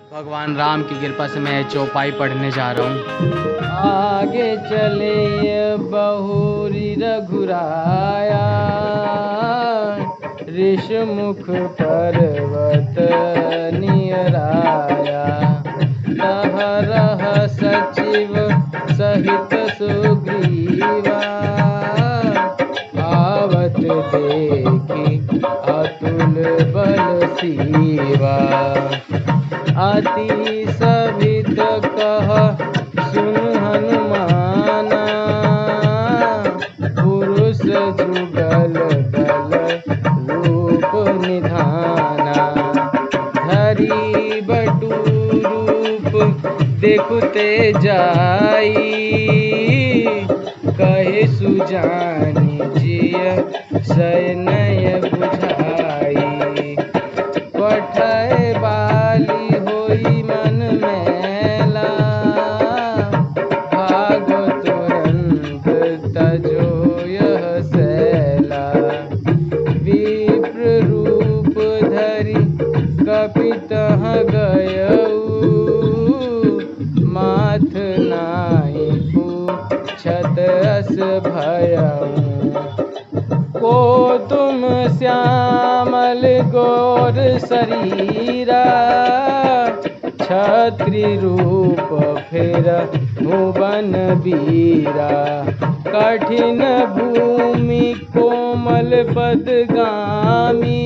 भगवान राम की कृपा से मैं चौपाई पढ़ने जा रहा हूँ। आगे चले ये बहुरी रघुराया, ऋषमुख पर्वत नियराया। तह रह सचिव सहित सुग्रीवा, आवत देखी अतुल बल सीवा। अति सवित कह सुन हनुमाना, पुरुष जुगल बल रूप निधाना। धरी बटु रूप देखते जाई, कहे सुजानी जिय सैनय बुझाई। पठय बाली होई मन मैला, भागो तुरंत तजो यह सैला। विप्र रूप धरि कपि तहाँ गयऊ, माथ नाहि पूछत अस भयऊ। को तुम श्यामल गौर शरीरा, क्षत्रि रूप फिर भुवन बीरा। कठिन भूमि कोमल पदगामी,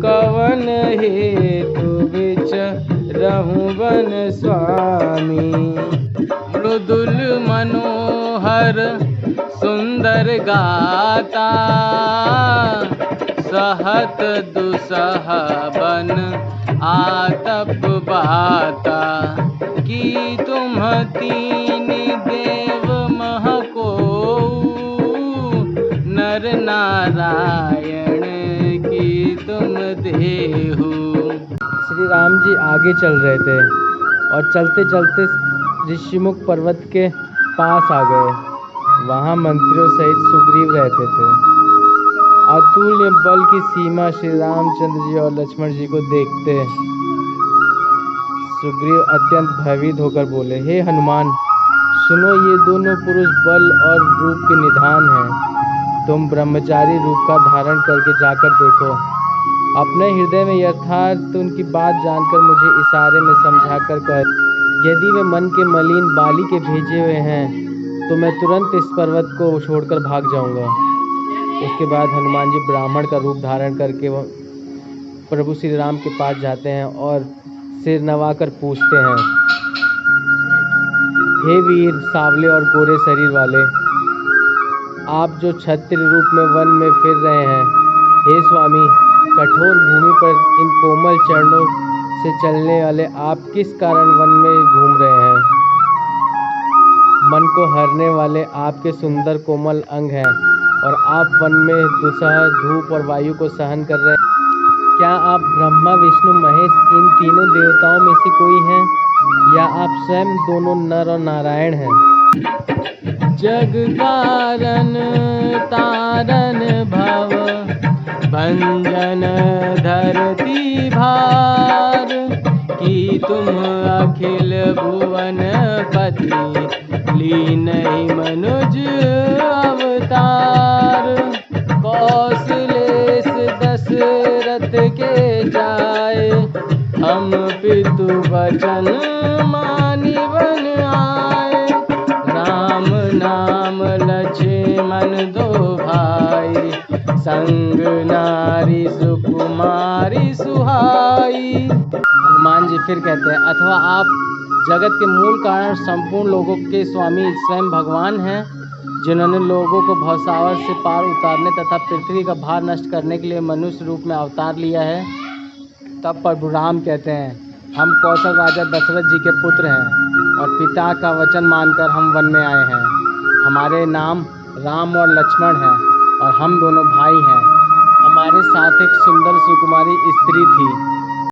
कवन हेतु विचरहु वन स्वामी। मृदुल मनोहर सुंदर गाता, सहत दुसह बन आतप बाता। की तुम तीन देव मह कोऊ, नर नारायण की तुम देहु। श्री राम जी आगे चल रहे थे और चलते चलते ऋषिमुख पर्वत के पास आ गए। वहाँ मंत्रियों सहित सुग्रीव रहते थे। अतुल्य बल की सीमा श्री रामचंद्र जी और लक्ष्मण जी को देखते सुग्रीव अत्यंत भयभीत होकर बोले, हे हनुमान, सुनो, ये दोनों पुरुष बल और रूप के निधान हैं। तुम ब्रह्मचारी रूप का धारण करके जाकर देखो। अपने हृदय में यथार्थ उनकी बात जानकर मुझे इशारे में समझाकर कह, यदि वे मन के मलिन बाली के भेजे हुए हैं तो मैं तुरंत इस पर्वत को छोड़कर भाग जाऊंगा। उसके बाद हनुमान जी ब्राह्मण का रूप धारण करके वो प्रभु श्री राम के पास जाते हैं और सिर नवाकर पूछते हैं, हे वीर सांवले और गोरे शरीर वाले, आप जो क्षत्रिय रूप में वन में फिर रहे हैं, हे स्वामी, कठोर भूमि पर इन कोमल चरणों से चलने वाले आप किस कारण वन में घूम रहे हैं? मन को हरने वाले आपके सुंदर कोमल अंग हैं और आप वन में दुसह धूप और वायु को सहन कर रहे हैं। क्या आप ब्रह्मा विष्णु महेश इन तीनों देवताओं में से कोई हैं, या आप स्वयं दोनों नर और नारायण हैं? जग कारण तारन भव भंजन धरती भार। की तुम अखिल भुवन पति, लीनहि मनुज अवतार। कौशलेश दशरथ के जाए, हम पितु वचन मानि वन आए। राम नाम लक्ष्मण दो भाई, संग नारी सुकुमारी सुहाई। हनुमान जी फिर कहते हैं, अथवा आप जगत के मूल कारण संपूर्ण लोगों के स्वामी स्वयं भगवान हैं, जिन्होंने लोगों को भवसागर से पार उतारने तथा पृथ्वी का भार नष्ट करने के लिए मनुष्य रूप में अवतार लिया है। तब प्रभु राम कहते हैं, हम कौशल राजा दशरथ जी के पुत्र हैं और पिता का वचन मानकर हम वन में आए हैं। हमारे नाम राम और लक्ष्मण हैं और हम दोनों भाई हैं। हमारे साथ एक सुंदर सुकुमारी स्त्री थी